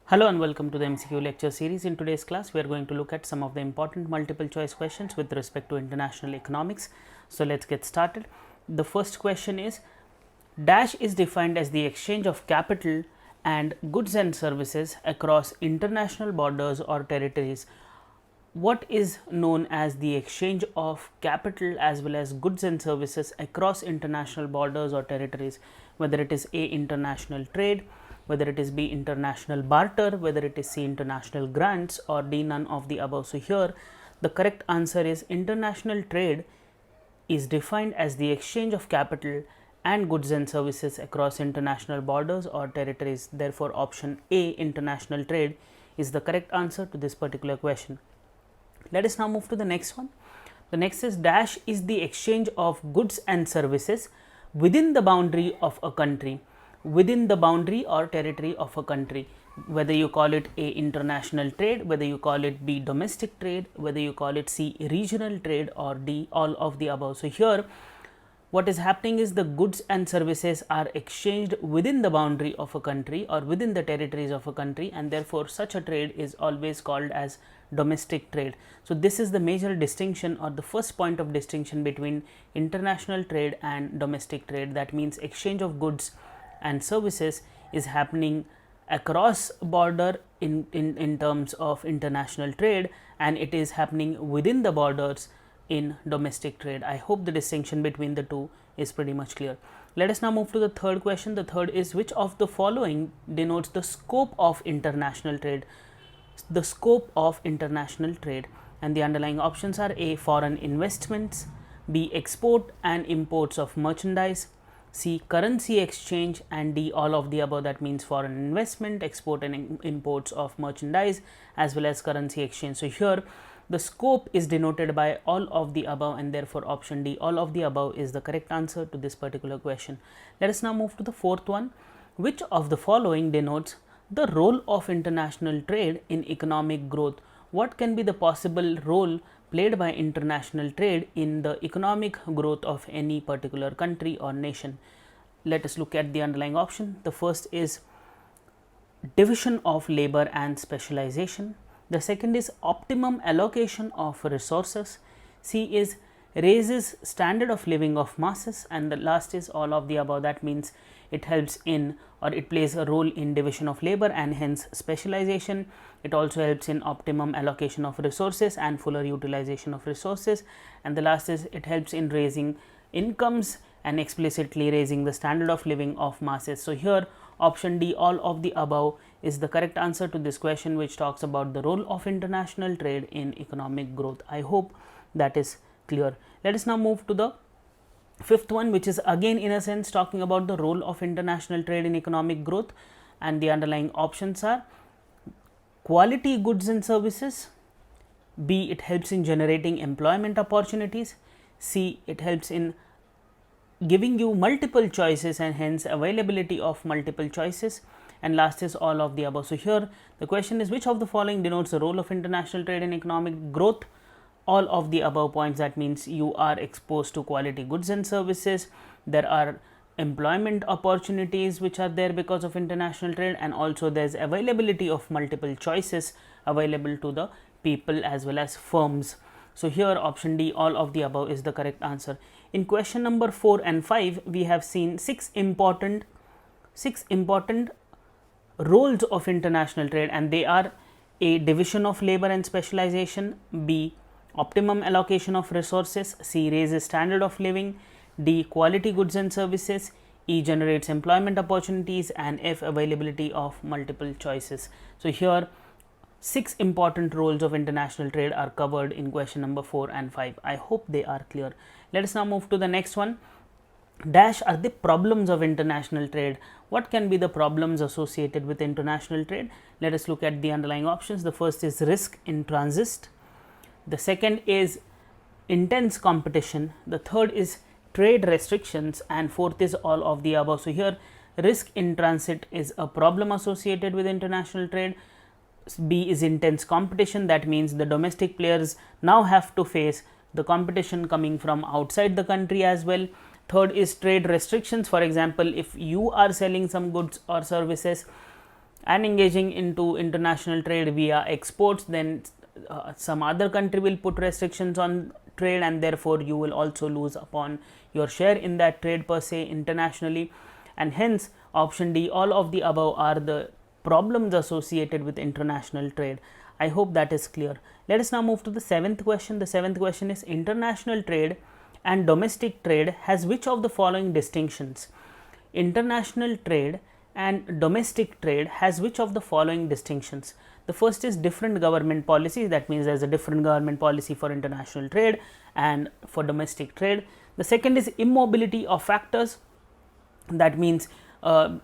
Hello and welcome to the MCQ lecture series. In today's class, we are going to look at some of the important multiple choice questions with respect to international economics. So let's get started. The first question is, dash is defined as the exchange of capital and goods and services across international borders or territories. What is known as the exchange of capital as well as goods and services across international borders or territories, whether it is A, international trade, whether it is B, international barter, whether it is C, international grants, or D, none of the above. So here the correct answer is international trade is defined as the exchange of capital and goods and services across international borders or territories. Therefore, option A, international trade, is the correct answer to this particular question. Let us now move to the next one. The next is, dash is the exchange of goods and services within the boundary of a country, within the boundary or territory of a country, whether you call it A, international trade, whether you call it B, domestic trade, whether you call it C, regional trade, or D, all of the above. So here what is happening is the goods and services are exchanged within the boundary of a country or within the territories of a country, and therefore such a trade is always called as domestic trade. So this is the major distinction or the first point of distinction between international trade and domestic trade. That means exchange of goods and services is happening across border in terms of international trade, and it is happening within the borders in domestic trade. I hope the distinction between the two is pretty much clear. Let us now move to the third question. The third is, which of the following denotes the scope of international trade? The scope of international trade, and the underlying options are A, foreign investments, B, export and imports of merchandise, C, currency exchange, and D, all of the above. That means foreign investment, export and imports of merchandise, as well as currency exchange. So here the scope is denoted by all of the above, and therefore option D, all of the above, is the correct answer to this particular question. Let us now move to the fourth one. Which of the following denotes the role of international trade in economic growth? What can be the possible role played by international trade in the economic growth of any particular country or nation? Let us look at the underlying option. The first is division of labor and specialization. The second is optimum allocation of resources. C is raises standard of living of masses, and the last is all of the above. That means it helps in, or it plays a role in, division of labor and hence specialization. It also helps in optimum allocation of resources and fuller utilization of resources, and the last is it helps in raising incomes and explicitly raising the standard of living of masses. So here option D, all of the above, is the correct answer to this question, which talks about the role of international trade in economic growth. I hope that is clear. Let us now move to the fifth one, which is again in a sense talking about the role of international trade in economic growth, and the underlying options are quality goods and services, B, it helps in generating employment opportunities, C, it helps in giving you multiple choices and hence availability of multiple choices, and last is all of the above. So here the question is, which of the following denotes the role of international trade in economic growth? All of the above points. That means you are exposed to quality goods and services, there are employment opportunities which are there because of international trade, and also there is availability of multiple choices available to the people as well as firms. So here option D, all of the above, is the correct answer. In question number 4 and 5, we have seen six important roles of international trade, and they are A, division of labor and specialization, B, optimum allocation of resources, C, raises standard of living, D, quality goods and services, E, generates employment opportunities, and F, availability of multiple choices. So here 6 important roles of international trade are covered in question number 4 and 5. I hope they are clear. Let us now move to the next one. Dash are the problems of international trade. What can be the problems associated with international trade? Let us look at the underlying options. The first is risk in transit. The second is intense competition. The third is trade restrictions, and fourth is all of the above. So here risk in transit is a problem associated with international trade. B is intense competition. That means the domestic players now have to face the competition coming from outside the country as well. Third is trade restrictions. For example, if you are selling some goods or services and engaging into international trade via exports, then some other country will put restrictions on trade, and therefore you will also lose upon your share in that trade per se internationally, and hence option D, all of the above are the problems associated with international trade. I hope that is clear. Let us now move to the seventh question. The seventh question is, international trade and domestic trade has which of the following distinctions? International trade and domestic trade has which of the following distinctions? The first is different government policies, that means there is a different government policy for international trade and for domestic trade. The second is immobility of factors, that means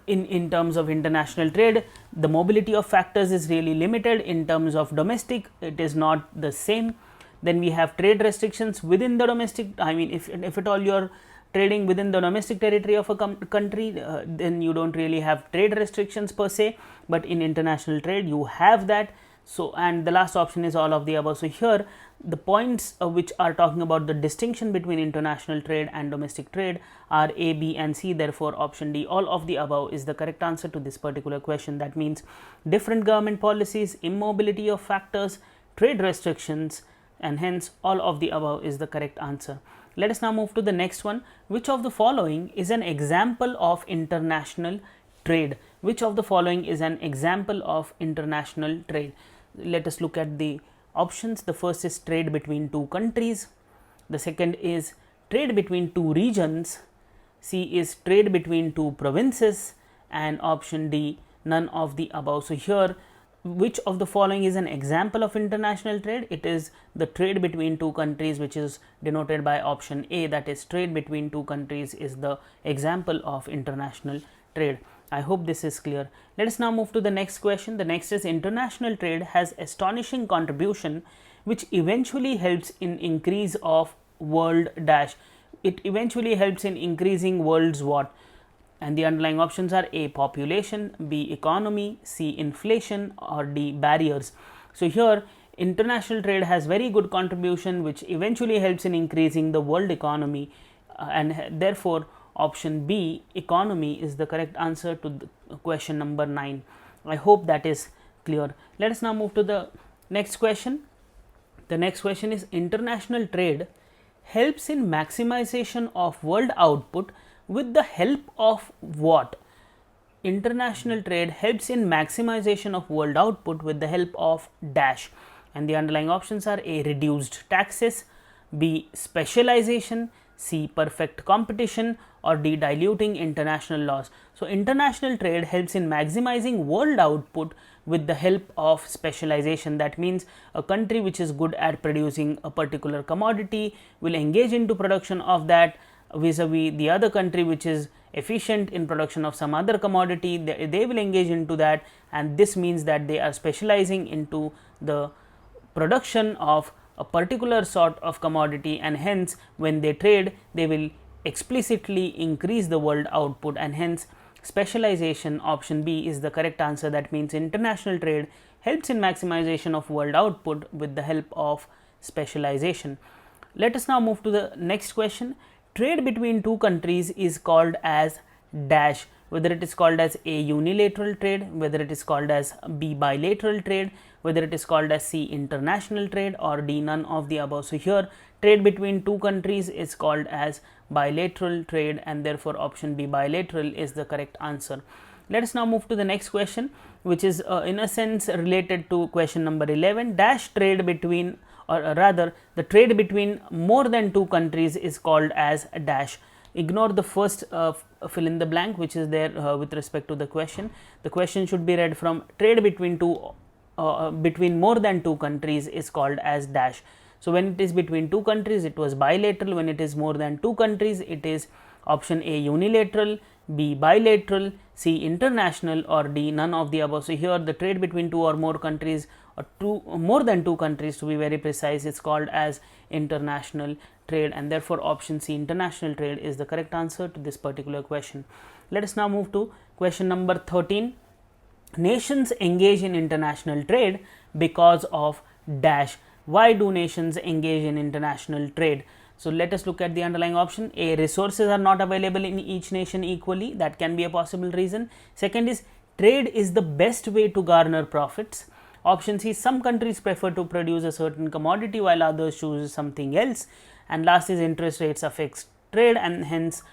in terms of international trade, the mobility of factors is really limited. In terms of domestic, it is not the same. Then we have trade restrictions within the domestic. I mean, if at all you are trading within the domestic territory of a country, then you don't really have trade restrictions per se, but in international trade you have that. So, and the last option is all of the above. So, here the points which are talking about the distinction between international trade and domestic trade are A, B and C. Therefore, option D, all of the above, is the correct answer to this particular question. That means different government policies, immobility of factors, trade restrictions, and hence all of the above is the correct answer. Let us now move to the next one. Which of the following is an example of international trade? Which of the following is an example of international trade? Let us look at the options. The first is trade between two countries. The second is trade between two regions. C is trade between two provinces, and option D, none of the above. So, here which of the following is an example of international trade? It is the trade between two countries, which is denoted by option A, that is trade between two countries is the example of international trade. I hope this is clear. Let us now move to the next question. The next is, international trade has astonishing contribution which eventually helps in increase of world dash. It eventually helps in increasing world's what? And the underlying options are A, population, B, economy, C, inflation, or D, barriers. So, here international trade has very good contribution which eventually helps in increasing the world economy, and therefore option B, economy, is the correct answer to the question number 9. I hope that is clear. Let us now move to the next question. The next question is, international trade helps in maximization of world output with the help of what? International trade helps in maximization of world output with the help of dash, and the underlying options are A, reduced taxes, B, specialization, C, perfect competition, or D, diluting international laws. So, international trade helps in maximizing world output with the help of specialization. That means a country which is good at producing a particular commodity will engage into production of that vis-a-vis the other country which is efficient in production of some other commodity. They will engage into that, and this means that they are specializing into the production of a particular sort of commodity, and hence when they trade they will explicitly increase the world output, and hence specialization, option B, is the correct answer. That means international trade helps in maximization of world output with the help of specialization. Let us now move to the next question. Trade between two countries is called as dash, whether it is called as A, unilateral trade, whether it is called as B, bilateral trade, whether it is called as C, international trade, or D, none of the above. So, here trade between two countries is called as bilateral trade, and therefore option B, bilateral, is the correct answer. Let us now move to the next question, which is in a sense related to question number 11. Dash trade between, or rather the trade between more than two countries is called as dash. Ignore the first fill in the blank which is there with respect to the question. The question should be read from trade between between more than two countries is called as dash. So, when it is between two countries it was bilateral, when it is more than two countries it is option A, unilateral, B, bilateral, C, international, or D, none of the above. So, here the trade between two or more countries, or more than two countries to be very precise, is called as international trade, and therefore option C, international trade, is the correct answer to this particular question. Let us now move to question number 13. Nations engage in international trade because of dash. Why do nations engage in international trade? So, let us look at the underlying option. A, resources are not available in each nation equally, that can be a possible reason. Second is trade is the best way to garner profits. Option C, some countries prefer to produce a certain commodity while others choose something else. And last is interest rates affects trade and hence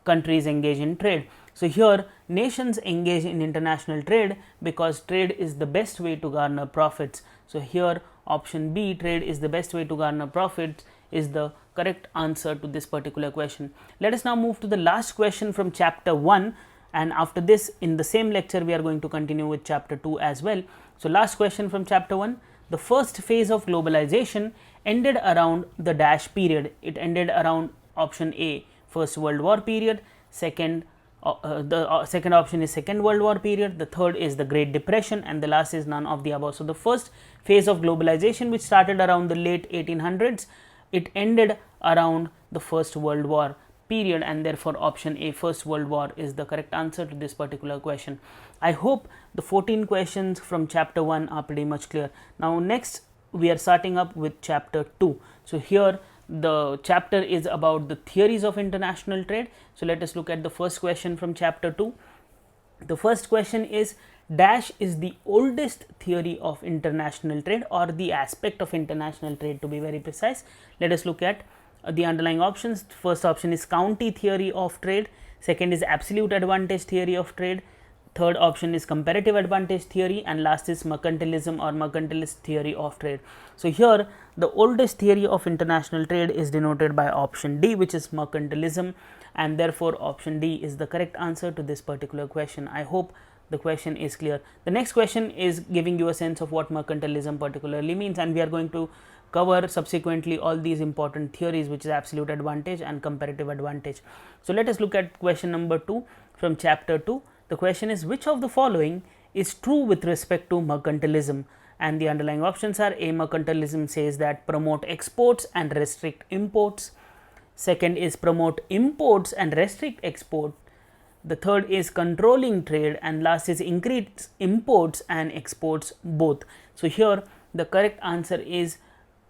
countries engage in trade. So here nations engage in international trade because trade is the best way to garner profits. So here option B, trade is the best way to garner profits, is the correct answer to this particular question. Let us now move to the last question from chapter 1, and after this in the same lecture we are going to continue with chapter 2 as well. So last question from chapter 1, the first phase of globalization ended around the dash period. It ended around option A, First World War period, second second option is Second World War period, the third is the Great Depression, and the last is none of the above. So the first phase of globalization, which started around the late 1800s, it ended around the First World War period, and therefore option A, First World War, is the correct answer to this particular question. I hope the 14 questions from chapter 1 are pretty much clear. Now next we are starting up with chapter 2. So here the chapter is about the theories of international trade. So let us look at the first question from chapter 2. The first question is, dash is the oldest theory of international trade, or the aspect of international trade to be very precise. Let us look at the underlying options. First option is county theory of trade, second is absolute advantage theory of trade, third option is comparative advantage theory, and last is mercantilism or mercantilist theory of trade. So here the oldest theory of international trade is denoted by option D, which is mercantilism, and therefore option D is the correct answer to this particular question. I hope the question is clear. The next question is giving you a sense of what mercantilism particularly means, and we are going to cover subsequently all these important theories, which is absolute advantage and comparative advantage. So let us look at question number 2 from chapter 2. The question is, which of the following is true with respect to mercantilism? And the underlying options are: A, mercantilism says that promote exports and restrict imports. Second is promote imports and restrict export. The third is controlling trade, and last is increase imports and exports both. So here the correct answer is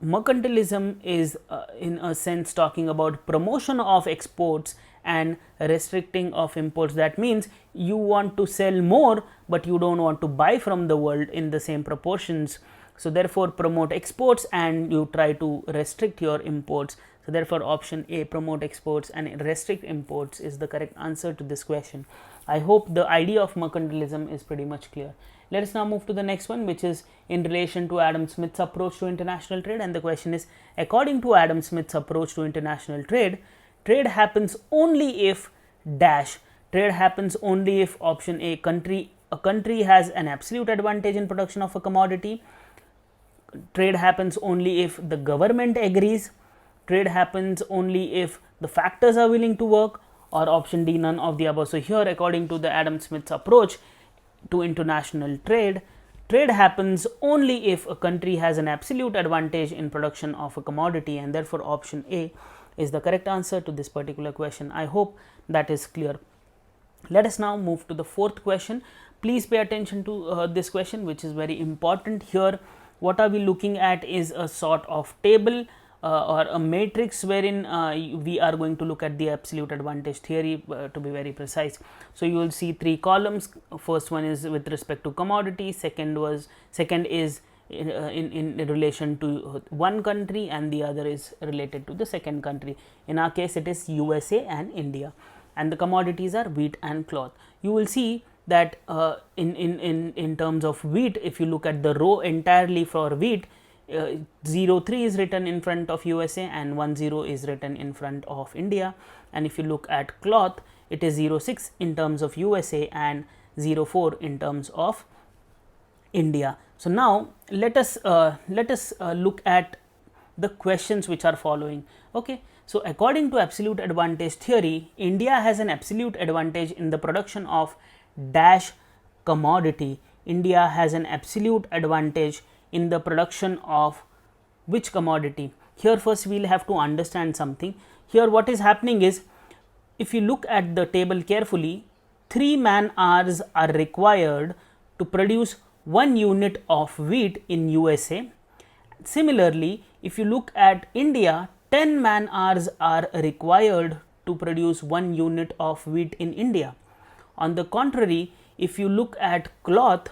mercantilism is in a sense talking about promotion of exports and restricting of imports. That means you want to sell more, but you don't want to buy from the world in the same proportions. So therefore promote exports and you try to restrict your imports. So therefore option A, promote exports and restrict imports, is the correct answer to this question. I hope the idea of mercantilism is pretty much clear. Let us now move to the next one, which is in relation to Adam Smith's approach to international trade, and the question is, according to Adam Smith's approach to international trade, trade happens only if dash. Trade happens only if option A, a country has an absolute advantage in production of a commodity. Trade happens only if the government agrees. Trade happens only if the factors are willing to work, or option D, none of the above. So here according to the Adam Smith's approach to international trade, trade happens only if a country has an absolute advantage in production of a commodity, and therefore option A is the correct answer to this particular question. I hope that is clear. Let us now move to the fourth question. Please pay attention to this question, which is very important. Here what are we looking at is a sort of table or a matrix wherein we are going to look at the absolute advantage theory to be very precise. So you will see 3 columns. First one is with respect to commodity, second is in relation to one country, and the other is related to the second country. In our case it is USA and India, and the commodities are wheat and cloth. You will see that in terms of wheat, if you look at the row entirely for wheat, 03 is written in front of USA and 10 is written in front of India, and if you look at cloth, it is 06 in terms of USA and 04 in terms of India. So now let us look at the questions which are following. Okay, so according to absolute advantage theory, India has an absolute advantage in the production of dash commodity. India has an absolute advantage in the production of which commodity? Here first we will have to understand something. Here what is happening is, if you look at the table carefully, 3 man hours are required to produce 1 unit of wheat in USA. Similarly, if you look at India, 10 man hours are required to produce 1 unit of wheat in India. On the contrary, if you look at cloth,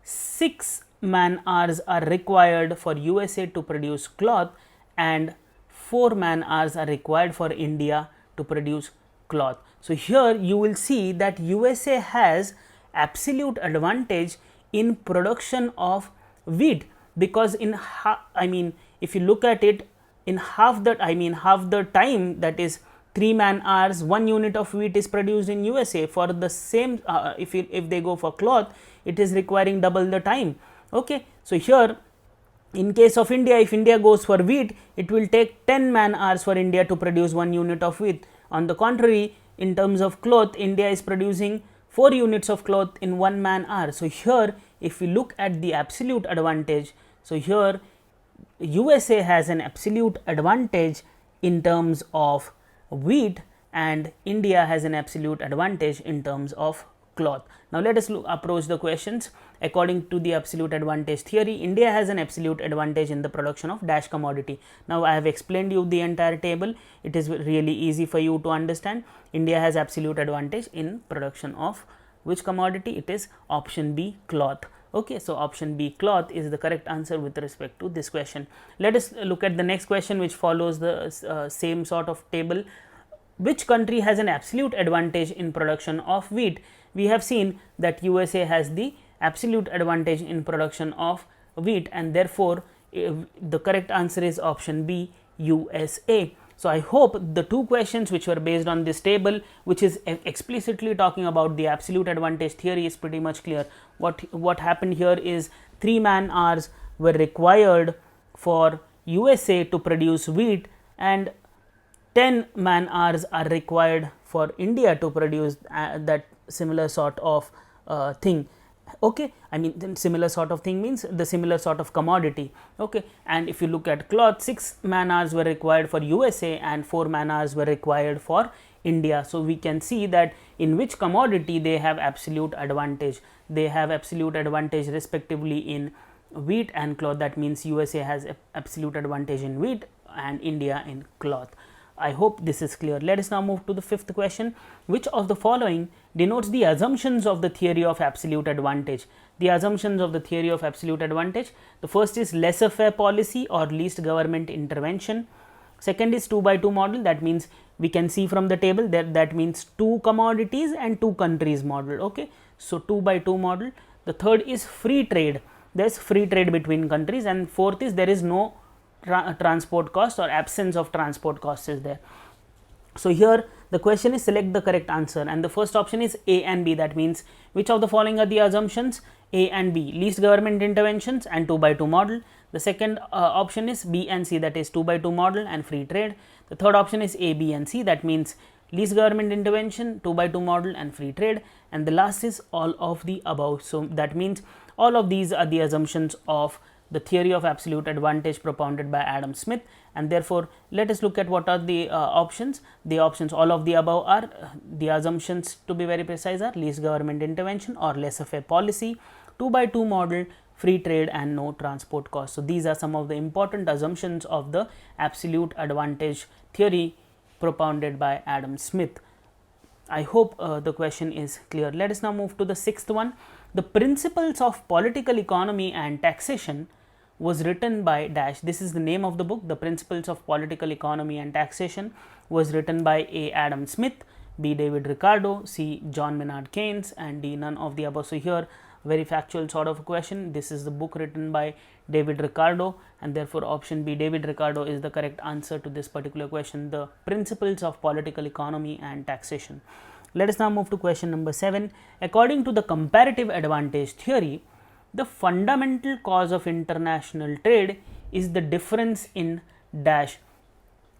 6 man hours are required for USA to produce cloth and 4 man hours are required for India to produce cloth. So here you will see that USA has absolute advantage in production of wheat, because in if you look at it, in half the time, that is 3 man hours, 1 unit of wheat is produced in USA. For the same if they go for cloth, it is requiring double the time. Okay, so here in case of India, if India goes for wheat, it will take 10 man hours for India to produce 1 unit of wheat. On the contrary, in terms of cloth, India is producing 4 units of cloth in 1 man hour. So here if we look at the absolute advantage, so here USA has an absolute advantage in terms of wheat and India has an absolute advantage in terms of cloth. Now let us approach the questions. According to the absolute advantage theory, India has an absolute advantage in the production of dash commodity. Now I have explained you the entire table. It is really easy for you to understand. India has absolute advantage in production of which commodity? It is option B, cloth. Okay, so option B, cloth, is the correct answer with respect to this question. Let us look at the next question, which follows the same sort of table. Which country has an absolute advantage in production of wheat? We have seen that USA has the absolute advantage in production of wheat, and therefore the correct answer is option B, USA. So I hope the two questions which were based on this table, which is explicitly talking about the absolute advantage theory, is pretty much clear. What happened here is 3 man hours were required for USA to produce wheat and 10 man hours are required for India to produce that similar sort of thing. Okay, similar sort of thing means the similar sort of commodity. Okay, and if you look at cloth, 6 man hours were required for USA and 4 man hours were required for India. So we can see that in which commodity they have absolute advantage. They have absolute advantage respectively in wheat and cloth. That means USA has absolute advantage in wheat and India in cloth. I hope this is clear. Let us now move to the fifth question. Which of the following denotes the assumptions of the theory of absolute advantage? The assumptions of the theory of absolute advantage. The first is laissez-faire policy or least government intervention. Second is 2x2 model. That means we can see from the table that means 2 commodities and 2 countries model. Okay, so 2x2 model. The third is free trade. There is free trade between countries, and fourth is there is no transport cost or absence of transport cost is there. So here the question is select the correct answer, and the first option is A and B. That means which of the following are the assumptions? A and B, least government interventions and 2x2 model. The second option is B and C, that is 2x2 model and free trade. The third option is A, B and C, that means least government intervention, 2x2 model and free trade, and the last is all of the above. So that means all of these are the assumptions of the theory of absolute advantage propounded by Adam Smith, and therefore let us look at what are the options. The options, all of the above, are the assumptions, to be very precise, are least government intervention or laissez-faire policy, 2x2 model, free trade and no transport cost. So these are some of the important assumptions of the absolute advantage theory propounded by Adam Smith. I hope the question is clear. Let us now move to the sixth one. The Principles of Political Economy and Taxation was written by dash. This is the name of the book. The Principles of Political Economy and Taxation was written by A. Adam Smith, B. David Ricardo, C. John Maynard Keynes, and D. none of the above. So here very factual sort of a question. This is the book written by David Ricardo, and therefore option B, David Ricardo, is the correct answer to this particular question. The Principles of Political Economy and Taxation. Let us now move to question number 7. According to the comparative advantage theory, the fundamental cause of international trade is the difference in dash.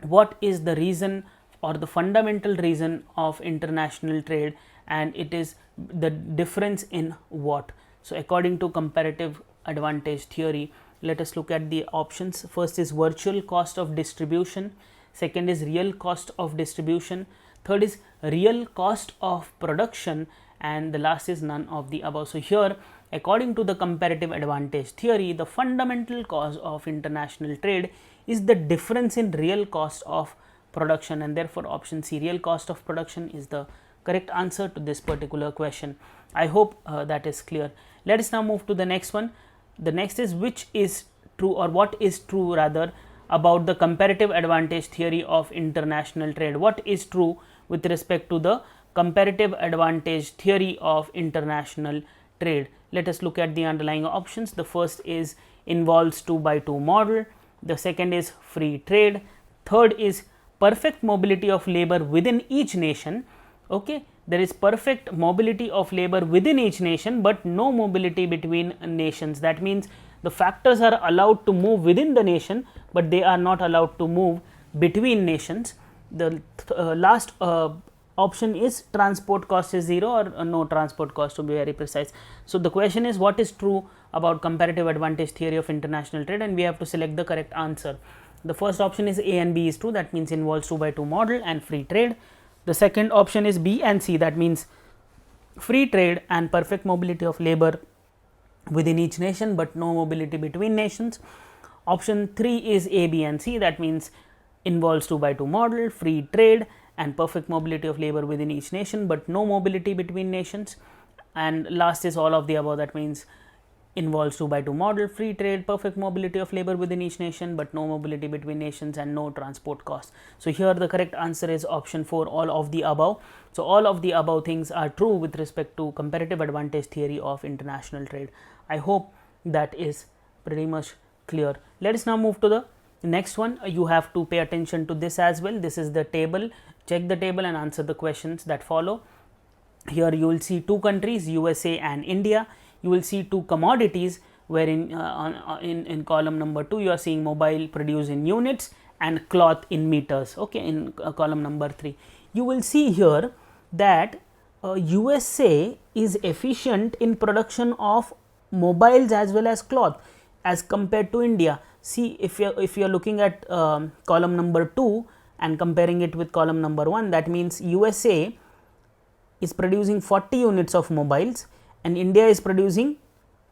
What is the reason or the fundamental reason of international trade, and it is the difference in what? So according to comparative advantage theory, let us look at the options. First is virtual cost of distribution, second is real cost of distribution, third is real cost of production, and the last is none of the above. So here, according to the comparative advantage theory, the fundamental cause of international trade is the difference in real cost of production, and therefore option C, real cost of production, is the correct answer to this particular question. I hope that is clear. Let us now move to the next one. The next is which is true, or what is true rather, about the comparative advantage theory of international trade. What is true with respect to the comparative advantage theory of international trade? Let us look at the underlying options. The first is involves 2x2 model, the second is free trade, third is perfect mobility of labor within each nation. Okay, there is perfect mobility of labor within each nation, but no mobility between nations. That means the factors are allowed to move within the nation, but they are not allowed to move between nations. The last option is transport cost is 0 or no transport cost, to be very precise. So, the question is what is true about comparative advantage theory of international trade, and we have to select the correct answer. The first option is A and B is true, that means involves 2x2 model and free trade. The second option is B and C, that means free trade and perfect mobility of labor within each nation, but no mobility between nations. Option 3 is A, B and C, that means involves 2x2 model, free trade and perfect mobility of labor within each nation, but no mobility between nations. And last is all of the above, that means involves 2x2 model, free trade, perfect mobility of labor within each nation, but no mobility between nations and no transport cost. So, here the correct answer is option 4, all of the above. So, all of the above things are true with respect to comparative advantage theory of international trade. I hope that is pretty much clear. Let us now move to the next one. You have to pay attention to this as well. This is the table. Check the table and answer the questions that follow. Here you will see two countries, USA and India. You will see two commodities, wherein in column number 2 you are seeing mobile produced in units and cloth in meters. Okay, in column number 3 you will see here that USA is efficient in production of mobiles as well as cloth as compared to India. See, if you are looking at column number 2 and comparing it with column number 1, that means USA is producing 40 units of mobiles and India is producing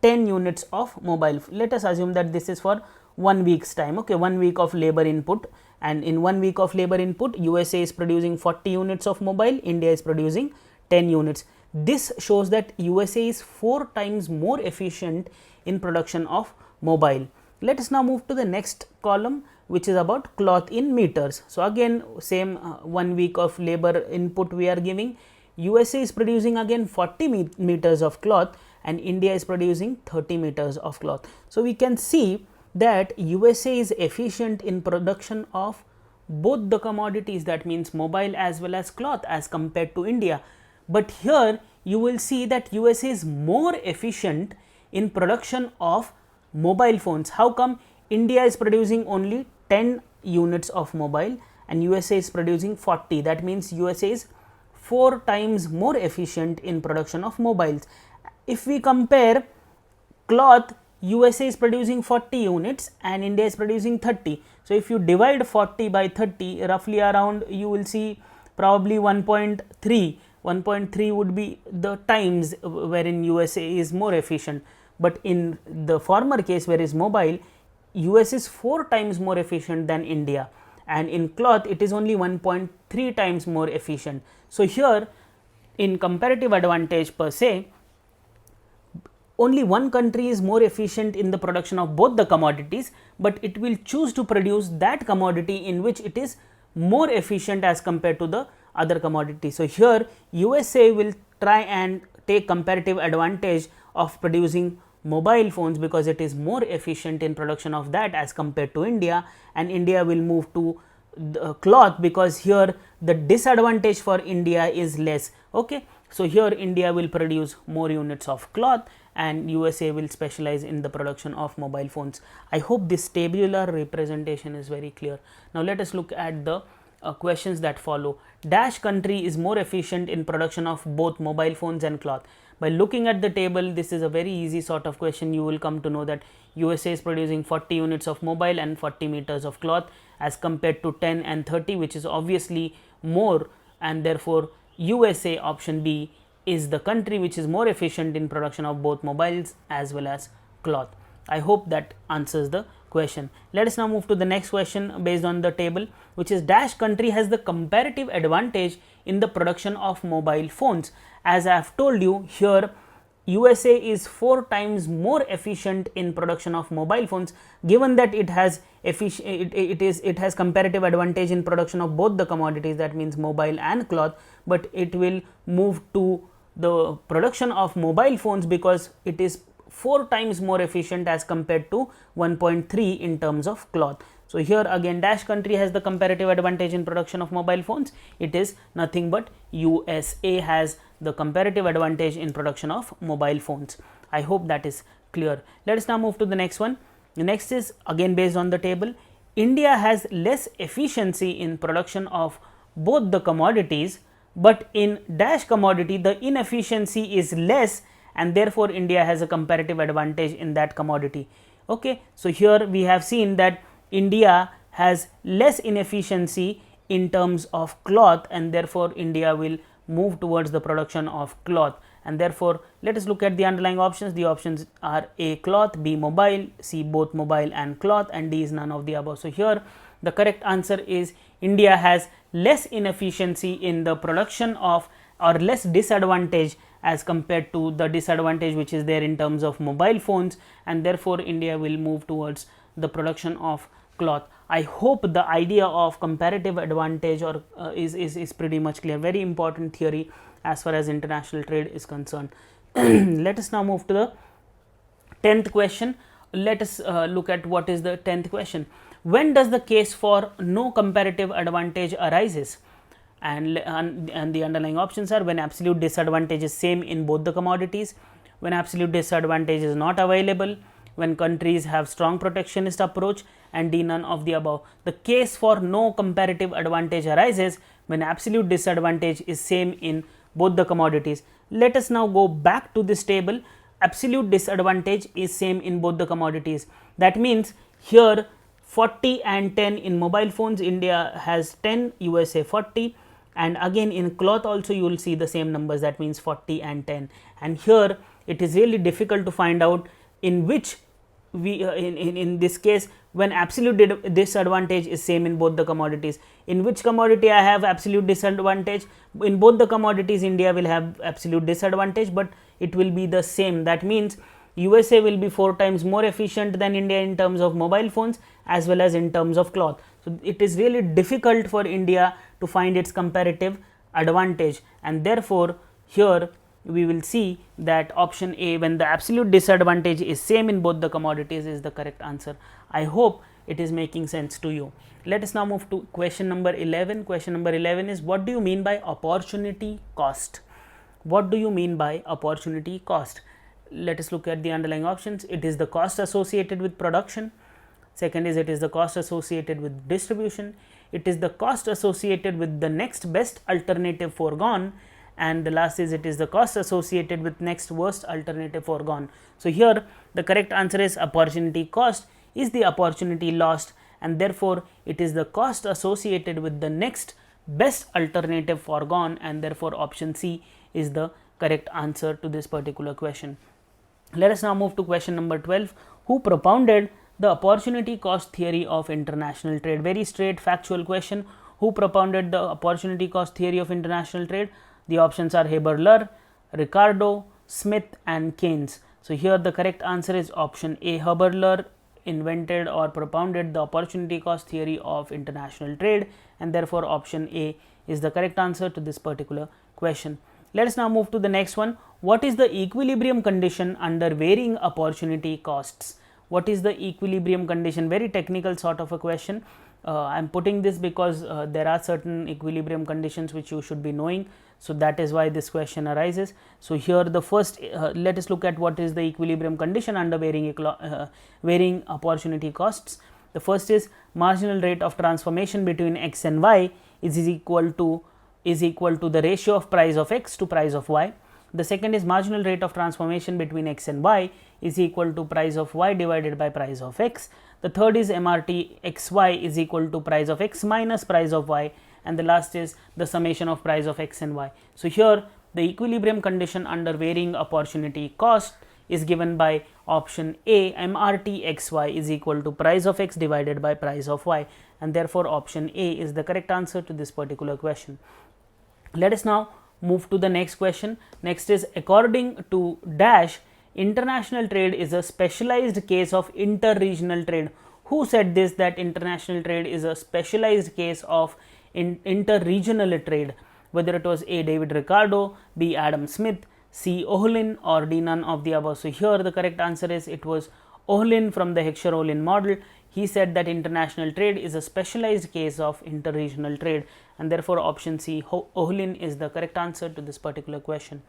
10 units of mobile. Let us assume that this is for 1 week's time. Okay, 1 week of labor input, and in 1 week of labor input USA is producing 40 units of mobile, India is producing 10 units. This shows that USA is 4 times more efficient in production of mobile. Let us now move to the next column, which is about cloth in meters. So, again same 1 week of labor input we are giving. USA is producing again 40 meters of cloth and India is producing 30 meters of cloth. So, we can see that USA is efficient in production of both the commodities, that means mobile as well as cloth, as compared to India. But here you will see that USA is more efficient in production of mobile phones. How come? India is producing only 10 units of mobile and USA is producing 40. That means USA is 4 times more efficient in production of mobiles. If we compare cloth, USA is producing 40 units and India is producing 30. So, if you divide 40 by 30, roughly around you will see probably 1.3. 1.3 would be the times wherein USA is more efficient. But in the former case, where is mobile, US is 4 times more efficient than India, and in cloth it is only 1.3 times more efficient. So, here in comparative advantage per se, only one country is more efficient in the production of both the commodities, but it will choose to produce that commodity in which it is more efficient as compared to the other commodity. So, here USA will try and take comparative advantage of producing mobile phones because it is more efficient in production of that as compared to India, and India will move to the cloth because here the disadvantage for India is less. Okay. So, here India will produce more units of cloth and USA will specialize in the production of mobile phones. I hope this tabular representation is very clear. Now, let us look at the questions that follow. Dash country is more efficient in production of both mobile phones and cloth. By looking at the table, this is a very easy sort of question. You will come to know that USA is producing 40 units of mobile and 40 meters of cloth as compared to 10 and 30, which is obviously more, and therefore USA option B is the country which is more efficient in production of both mobiles as well as cloth. I hope that answers the question. Let us now move to the next question based on the table, which is dash country has the comparative advantage in the production of mobile phones. As I have told you here, USA is 4 times more efficient in production of mobile phones, given that it has comparative advantage in production of both the commodities, that means mobile and cloth, but it will move to the production of mobile phones because it is 4 times more efficient as compared to 1.3 in terms of cloth. So here again dash country has the comparative advantage in production of mobile phones. It is nothing but USA has the comparative advantage in production of mobile phones. I hope that is clear. Let us now move to the next one. The next is again based on the table. India has less efficiency in production of both the commodities, but in dash commodity the inefficiency is less, and therefore India has a comparative advantage in that commodity. Okay, so here we have seen that India has less inefficiency in terms of cloth, and therefore India will move towards the production of cloth, and therefore let us look at the underlying options. The options are A cloth, B mobile, C both mobile and cloth, and D is none of the above. So here the correct answer is India has less inefficiency in the production of, or less disadvantage as compared to the disadvantage which is there in terms of mobile phones, and therefore India will move towards the production of cloth. I hope the idea of comparative advantage or is pretty much clear. Very important theory as far as international trade is concerned. Let us now move to the 10th question. Let us look at what is the 10th question. When does the case for no comparative advantage arises? And the underlying options are when absolute disadvantage is same in both the commodities, when absolute disadvantage is not available, when countries have strong protectionist approach, and D none of the above. The case for no comparative advantage arises when absolute disadvantage is same in both the commodities. Let us now go back to this table. Absolute disadvantage is same in both the commodities. That means here 40 and 10 in mobile phones, India has 10, USA 40, and again in cloth also you will see the same numbers, that means 40 and 10. And here it is really difficult to find out in which in this case when absolute disadvantage is same in both the commodities, in which commodity I have absolute disadvantage. In both the commodities India will have absolute disadvantage, but it will be the same. That means USA will be 4 times more efficient than India in terms of mobile phones as well as in terms of cloth. So it is really difficult for India to find its comparative advantage, and therefore here we will see that option A, when the absolute disadvantage is same in both the commodities, is the correct answer. I hope it is making sense to you. Let us now move to question number 11. Question number 11 is, what do you mean by opportunity cost? What do you mean by opportunity cost? Let us look at the underlying options. It is the cost associated with production. Second is, it is the cost associated with distribution. It is the cost associated with the next best alternative foregone, and the last is, it is the cost associated with next worst alternative foregone. So here the correct answer is opportunity cost is the opportunity lost, and therefore it is the cost associated with the next best alternative foregone, and therefore option C is the correct answer to this particular question. Let us now move to question number 12. Who propounded the opportunity cost theory of international trade? Very straight factual question. Who propounded the opportunity cost theory of international trade? The options are Haber-Lur, Ricardo, Smith and Keynes. So here the correct answer is option A. Haber-Lur invented or propounded the opportunity cost theory of international trade, and therefore option A is the correct answer to this particular question. Let us now move to the next one. What is the equilibrium condition under varying opportunity costs? What is the equilibrium condition? Very technical sort of a question. I am putting this because there are certain equilibrium conditions which you should be knowing. So that is why this question arises. So here the first, let us look at what is the equilibrium condition under varying opportunity costs. The first is marginal rate of transformation between x and y is equal to the ratio of price of x to price of y. The second is marginal rate of transformation between x and y is equal to price of y divided by price of x. The third is MRT xy is equal to price of x minus price of y, and the last is the summation of price of x and y. So here the equilibrium condition under varying opportunity cost is given by option A, MRT XY is equal to price of X divided by price of Y, and therefore option A is the correct answer to this particular question. Let us now move to the next question. Next is, according to dash, international trade is a specialized case of inter-regional trade. Who said this, that international trade is a specialized case of inter-regional trade? Whether it was A, David Ricardo, B, Adam Smith, C, Ohlin, or D, none of the above. So here the correct answer is, it was Ohlin from the Heckscher-Ohlin model. He said that international trade is a specialized case of inter-regional trade, and therefore option C, Ohlin, is the correct answer to this particular question.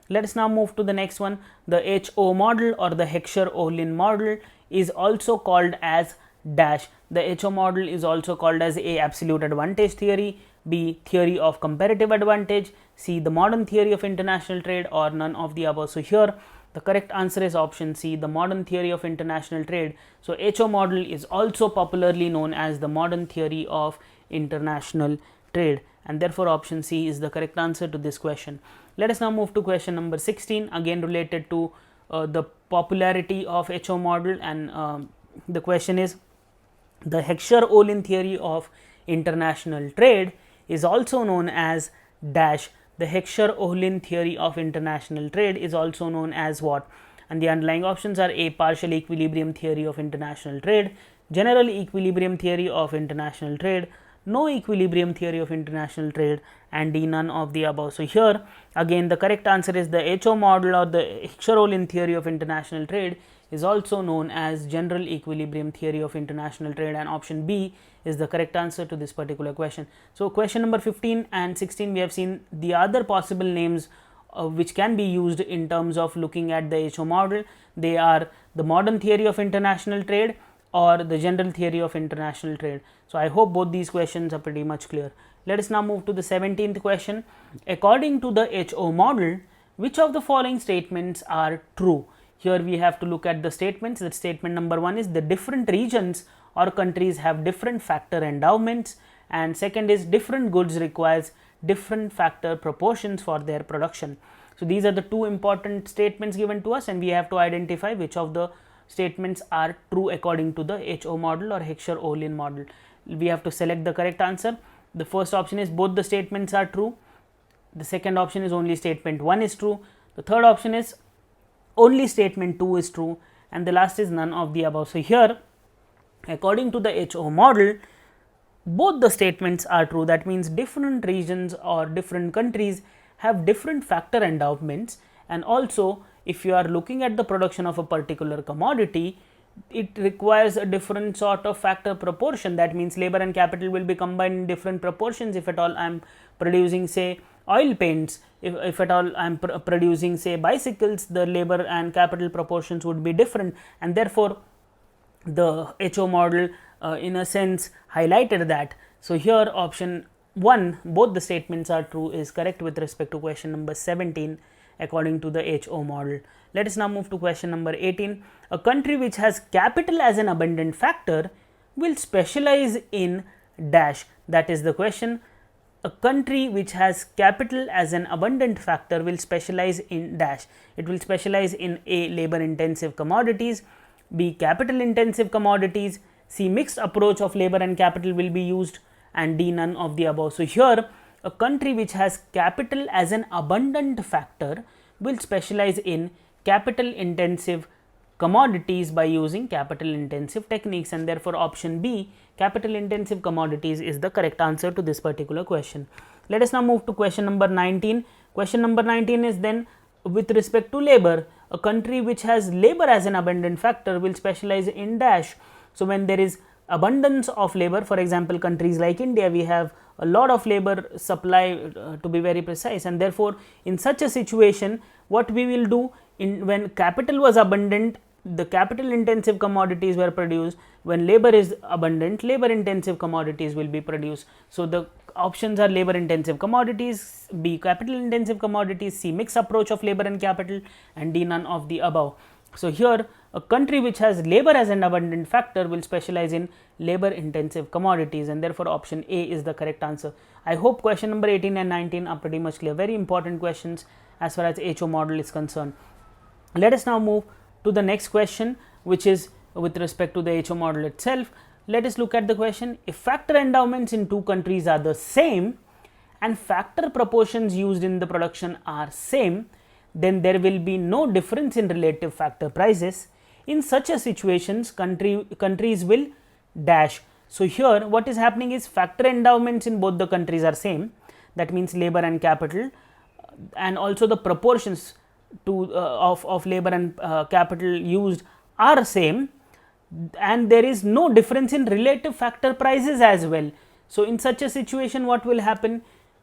Let us now move to the next one. The HO model or the Heckscher-Ohlin model is also called as dash. The HO model is also called as A, absolute advantage theory, B, theory of comparative advantage, C, the modern theory of international trade, or none of the above. So here the correct answer is option C, the modern theory of international trade. So HO model is also popularly known as the modern theory of international trade, and therefore option C is the correct answer to this question. Let us now move to question number 16, again related to the popularity of HO model, and the question is, the Heckscher-Ohlin theory of international trade is also known as dash. The Heckscher-Ohlin theory of international trade is also known as what? And the underlying options are A, partial equilibrium theory of international trade, general equilibrium theory of international trade, no equilibrium theory of international trade, and D, none of the above. So here again the correct answer is the HO model or the Heckscher-Ohlin theory of international trade is also known as general equilibrium theory of international trade, and option B is the correct answer to this particular question. So question number 15 and 16, we have seen the other possible names which can be used in terms of looking at the HO model. They are the modern theory of international trade or the general theory of international trade. So I hope both these questions are pretty much clear. Let us now move to the 17th question. According to the HO model, which of the following statements are true? Here we have to look at the statements. That statement number 1 is, the different regions or countries have different factor endowments, and second is, different goods requires different factor proportions for their production. So these are the two important statements given to us, and we have to identify which of the statements are true according to the HO model or Heckscher-Ohlin model. We have to select the correct answer. The first option is both the statements are true. The second option is only statement 1 is true. The third option is only statement 2 is true, and the last is none of the above. So here, according to the HO model, both the statements are true. That means different regions or different countries have different factor endowments, and also if you are looking at the production of a particular commodity, it requires a different sort of factor proportion. That means labor and capital will be combined in different proportions. If at all I am producing, say, oil paints, if at all I am producing, say, bicycles, the labor and capital proportions would be different, and therefore the HO model in a sense highlighted that. So here option 1, both the statements are true, is correct with respect to question number 17 according to the HO model. Let us now move to question number 18. A country which has capital as an abundant factor will specialize in dash. That is the question. A country which has capital as an abundant factor will specialize in dash. It will specialize in A, labor intensive commodities, B, capital intensive commodities, C, mixed approach of labor and capital will be used, and D, none of the above. So here, a country which has capital as an abundant factor will specialize in capital intensive commodities by using capital intensive techniques, and therefore option B, capital intensive commodities, is the correct answer to this particular question. Let us now move to question number 19. Question number 19 is then with respect to labor. A country which has labor as an abundant factor will specialize in dash. So when there is abundance of labor, for example, countries like India, we have a lot of labor supply to be very precise, and therefore in such a situation what we will do, when capital was abundant, the capital intensive commodities were produced. When labor is abundant, labor intensive commodities will be produced. So the options are labor intensive commodities, B, capital intensive commodities, C, mixed approach of labor and capital, and D, none of the above. So here, a country which has labor as an abundant factor will specialize in labor intensive commodities, and therefore option A is the correct answer. I hope question number 18 and 19 are pretty much clear. Very important questions as far as HO model is concerned. Let us now move to the next question, which is with respect to the HO model itself. Let us look at the question. If factor endowments in two countries are the same and factor proportions used in the production are same, then there will be no difference in relative factor prices. In such a situations, countries will dash. So here what is happening is factor endowments in both the countries are same, that means labor and capital, and also the proportions to of labor and capital used are same, and there is no difference in relative factor prices as well. So in such a situation, what will happen?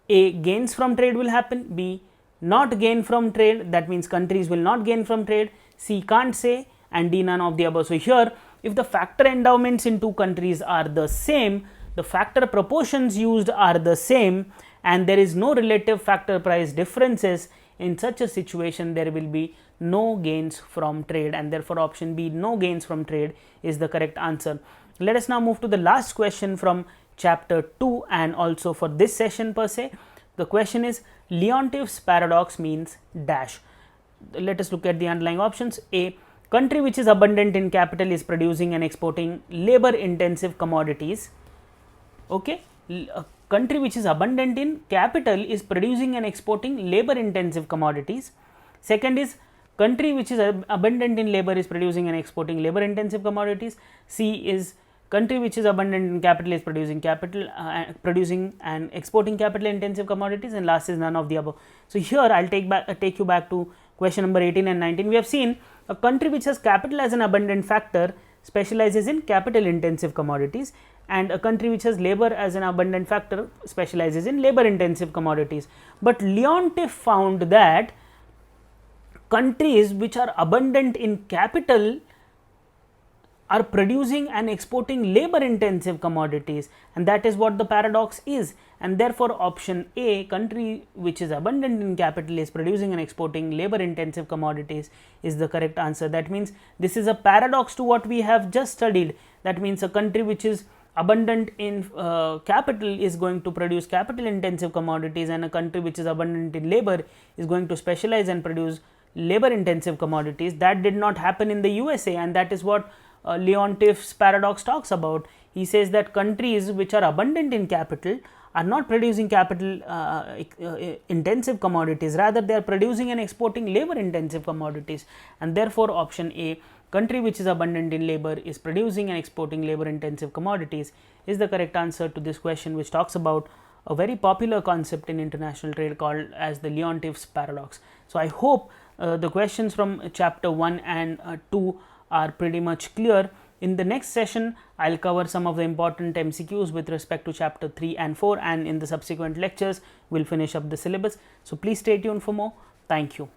A, gains from trade will happen. B, not gain from trade, that means countries will not gain from trade. C, can't say, and D, none of the above. So here, if the factor endowments in two countries are the same, the factor proportions used are the same, and there is no relative factor price differences, in such a situation there will be no gains from trade, and therefore option B, no gains from trade, is the correct answer. Let us now move to the last question from chapter 2 and also for this session per se. The question is, Leontief's paradox means dash. Let us look at the underlying options. A, country which is abundant in capital is producing and exporting labor intensive commodities. Okay, a country which is abundant in capital is producing and exporting labor intensive commodities. Second is, country which is abundant in labor is producing and exporting labor intensive commodities. C is, country which is abundant in capital is producing and exporting capital intensive commodities, and last is none of the above. So here I will take you back to question number 18 and 19. We have seen a country which has capital as an abundant factor specializes in capital intensive commodities, and a country which has labor as an abundant factor specializes in labor intensive commodities. But Leontief found that countries which are abundant in capital are producing and exporting labor intensive commodities, and that is what the paradox is, and therefore option A, country which is abundant in capital is producing and exporting labor intensive commodities, is the correct answer. That means this is a paradox to what we have just studied. That means a country which is abundant in capital is going to produce capital intensive commodities, and a country which is abundant in labor is going to specialize and produce labor intensive commodities. That did not happen in the USA, and that is what Leontief's paradox talks about. He says that countries which are abundant in capital are not producing capital intensive commodities, rather they are producing and exporting labor intensive commodities, and therefore option A, country which is abundant in labor is producing and exporting labor intensive commodities, is the correct answer to this question, which talks about a very popular concept in international trade called as the Leontief's paradox. So I hope the questions from chapter 1 and 2 are pretty much clear. In the next session, I will cover some of the important MCQs with respect to chapter 3 and 4, and in the subsequent lectures, we will finish up the syllabus. So please stay tuned for more. Thank you.